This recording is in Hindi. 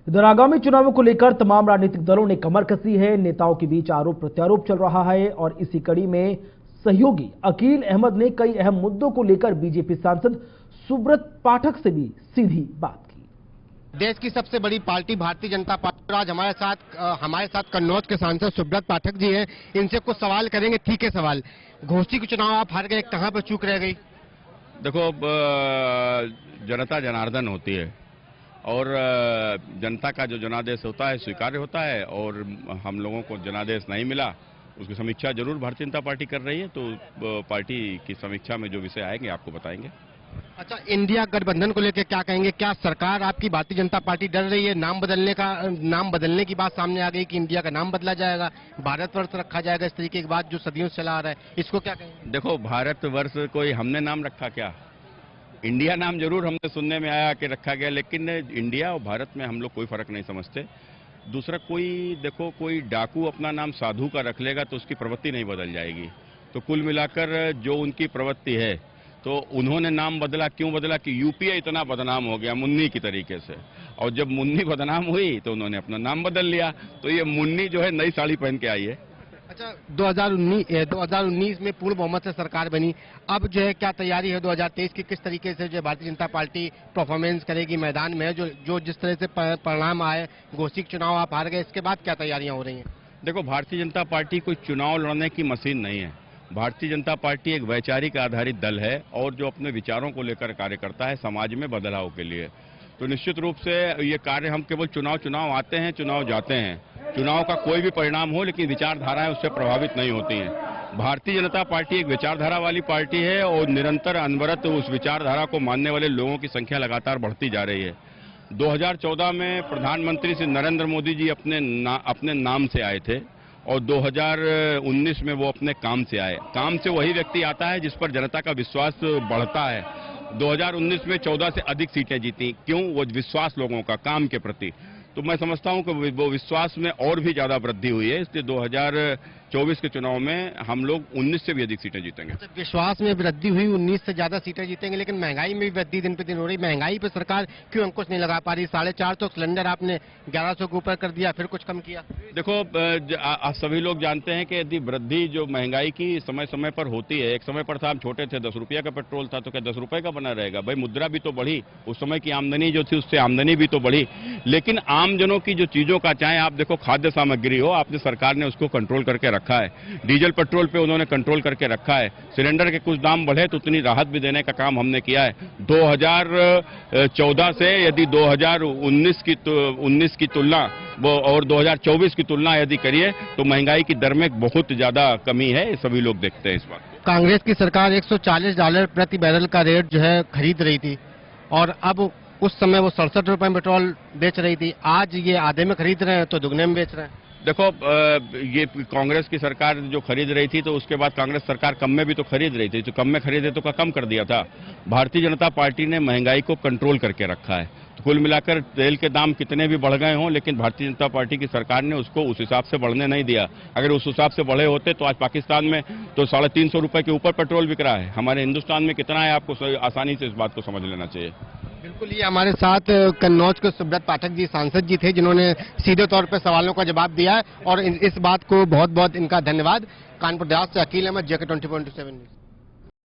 इधर आगामी चुनावों को लेकर तमाम राजनीतिक दलों ने कमर कसी है। नेताओं के बीच आरोप प्रत्यारोप चल रहा है और इसी कड़ी में सहयोगी अकील अहमद ने कई अहम मुद्दों को लेकर बीजेपी सांसद सुब्रत पाठक से भी सीधी बात की। देश की सबसे बड़ी पार्टी भारतीय जनता पार्टी, आज हमारे साथ कन्नौज के सांसद सुब्रत पाठक जी हैं। इनसे कुछ सवाल करेंगे, ठीक है सवाल। घोसी के चुनाव आप हार गए, कहां पर चूक रह गई? देखो, जनता जनार्दन होती है और जनता का जो जनादेश होता है स्वीकार्य होता है, और हम लोगों को जनादेश नहीं मिला, उसकी समीक्षा जरूर भारतीय जनता पार्टी कर रही है। तो पार्टी की समीक्षा में जो विषय आएंगे आपको बताएंगे। अच्छा, इंडिया गठबंधन को लेकर क्या कहेंगे? क्या सरकार आपकी भारतीय जनता पार्टी डर रही है? नाम बदलने की बात सामने आ गई कि इंडिया का नाम बदला जाएगा, भारतवर्ष रखा जाएगा, इस तरीके की बात जो सदियों से चला आ रहा है, इसको क्या कहेंगे? देखो, भारतवर्ष कोई हमने नाम रखा क्या? इंडिया नाम जरूर हमने सुनने में आया कि रखा गया, लेकिन इंडिया और भारत में हम लोग कोई फर्क नहीं समझते। दूसरा, कोई डाकू अपना नाम साधु का रख लेगा तो उसकी प्रवृत्ति नहीं बदल जाएगी। तो कुल मिलाकर जो उनकी प्रवृत्ति है, तो उन्होंने नाम बदला, क्यों बदला कि यूपीए इतना बदनाम हो गया मुन्नी की तरीके से, और जब मुन्नी बदनाम हुई तो उन्होंने अपना नाम बदल लिया। तो ये मुन्नी जो है नई साड़ी पहन के आई है। अच्छा, 2019 में पूर्ण बहुमत से सरकार बनी, अब जो है क्या तैयारी है 2023 की? किस तरीके से जो भारतीय जनता पार्टी परफॉर्मेंस करेगी मैदान में? जो जिस तरह से परिणाम आए, घोसी के चुनाव आप हार गए, इसके बाद क्या तैयारियां हो रही हैं? देखो, भारतीय जनता पार्टी कोई चुनाव लड़ने की मशीन नहीं है। भारतीय जनता पार्टी एक वैचारिक आधारित दल है और जो अपने विचारों को लेकर कार्य करता है समाज में बदलाव के लिए। तो निश्चित रूप से ये कार्य, हम केवल चुनाव आते हैं, चुनाव जाते हैं। चुनाव का कोई भी परिणाम हो, लेकिन विचारधाराएं उससे प्रभावित नहीं होती हैं। भारतीय जनता पार्टी एक विचारधारा वाली पार्टी है और निरंतर अनवरत उस विचारधारा को मानने वाले लोगों की संख्या लगातार बढ़ती जा रही है। 2014 में प्रधानमंत्री श्री नरेंद्र मोदी जी अपने नाम से आए थे और 2019 में वो अपने काम से आए। काम से वही व्यक्ति आता है जिस पर जनता का विश्वास बढ़ता है। 2019 में 14 से अधिक सीटें जीती। क्यों? वो विश्वास लोगों का काम के प्रति। तो मैं समझता हूं कि वो विश्वास में और भी ज्यादा वृद्धि हुई है, इसलिए 2024 के चुनाव में हम लोग 19 से भी अधिक सीटें जीतेंगे। विश्वास में वृद्धि हुई, 19 से ज्यादा सीटें जीतेंगे, लेकिन महंगाई में भी वृद्धि दिन पे दिन हो रही। महंगाई पे सरकार क्यों अंकुश नहीं लगा पा रही? 450 सिलेंडर आपने 1100 के ऊपर कर दिया, फिर कुछ कम किया? देखो, सभी लोग जानते हैं कि यदि वृद्धि जो महंगाई की समय समय पर होती है, एक समय पर था हम छोटे थे 10 रुपया का पेट्रोल था, तो क्या 10 रुपए का बना रहेगा? भाई, मुद्रा भी तो बढ़ी, उस समय की आमदनी जो थी उससे आमदनी भी तो बढ़ी, लेकिन आमजनों की जो चीजों का, चाहे आप देखो खाद्य सामग्री हो, आपने सरकार ने उसको कंट्रोल करके रखा है। डीजल पेट्रोल पे उन्होंने कंट्रोल करके रखा है। सिलेंडर के कुछ दाम बढ़े तो उतनी राहत भी देने का काम हमने किया है। 2014 से यदि 2019 की तुलना वो और 2024 की तुलना यदि करिए तो महंगाई की दर में बहुत ज्यादा कमी है। सभी लोग देखते हैं इस बात को। कांग्रेस की सरकार $140 प्रति बैरल का रेट जो है खरीद रही थी, और अब उस समय वो 67 रुपए में पेट्रोल बेच रही थी। आज ये आधे में खरीद रहे हैं तो दुगने में बेच रहे हैं। देखो, ये कांग्रेस की सरकार जो खरीद रही थी तो उसके बाद कांग्रेस सरकार कम में भी तो खरीद रही थी, तो कम में खरीदे तो कम कर दिया था। भारतीय जनता पार्टी ने महंगाई को कंट्रोल करके रखा है। तो कुल मिलाकर तेल के दाम कितने भी बढ़ गए हों, लेकिन भारतीय जनता पार्टी की सरकार ने उसको उस हिसाब से बढ़ने नहीं दिया। अगर उस हिसाब से बढ़े होते तो आज पाकिस्तान में तो 350 रुपए के ऊपर पेट्रोल बिक रहा है। हमारे हिंदुस्तान में कितना है, आपको आसानी से इस बात को समझ लेना चाहिए। बिल्कुल, ये हमारे साथ कन्नौज के सुब्रत पाठक जी सांसद जी थे, जिन्होंने सीधे तौर पर सवालों का जवाब दिया है, और इस बात को बहुत बहुत इनका धन्यवाद। कानपुर देहात से अकील अहमद, JK 24/7 न्यूज़।